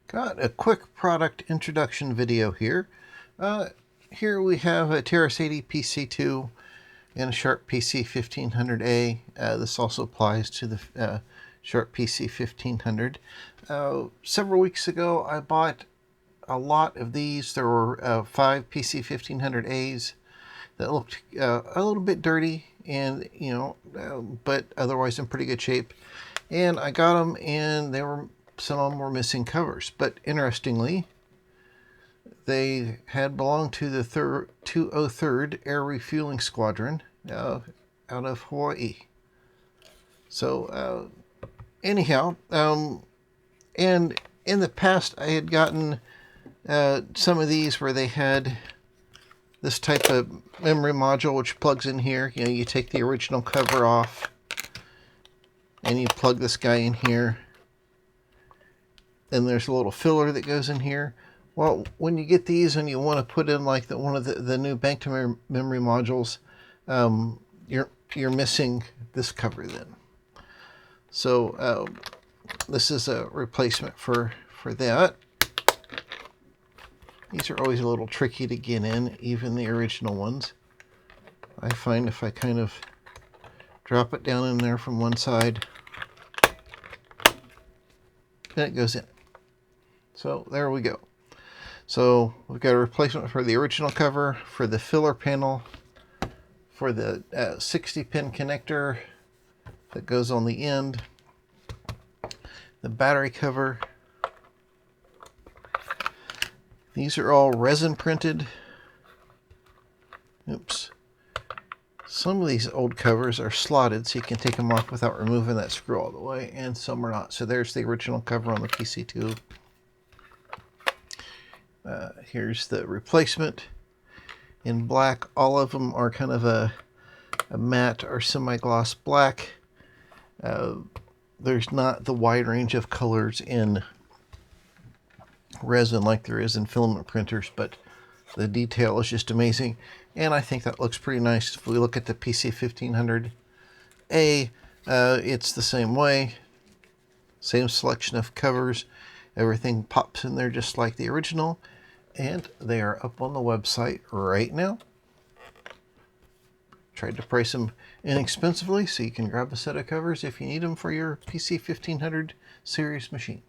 Got a quick product introduction video here. Here we have a TRS-80 PC-2 and a Sharp PC-1500A. This also applies to the Sharp PC-1500. Several weeks ago I bought a lot of these. There were 5 PC-1500As that looked a little bit dirty and, but otherwise in pretty good shape. And I got them and some of them were missing covers, but interestingly, they had belonged to the 203rd Air Refueling Squadron out of Hawaii. So anyhow, and in the past I had gotten some of these where they had this type of memory module which plugs in here. You take the original cover off and you plug this guy in here. Then there's a little filler that goes in here. Well, when you get these and you want to put in like one of the new banked memory modules, you're missing this cover then. So this is a replacement for that. These are always a little tricky to get in, even the original ones. I find if I kind of drop it down in there from one side, then it goes in. So there we go. So we've got a replacement for the original cover, for the filler panel, for the 60-pin connector that goes on the end, the battery cover. These are all resin printed. Oops. Some of these old covers are slotted, so you can take them off without removing that screw all the way, and some are not. So there's the original cover on the PC-2. Here's the replacement in black. All of them are kind of a matte or semi-gloss black. There's not the wide range of colors in resin like there is in filament printers, but the detail is just amazing, and I think that looks pretty nice. If we look at the PC-1500A, it's the same way. Same selection of covers. Everything pops in there just like the original, and they are up on the website right now. Tried to price them inexpensively so you can grab a set of covers if you need them for your PC-1500 series machine.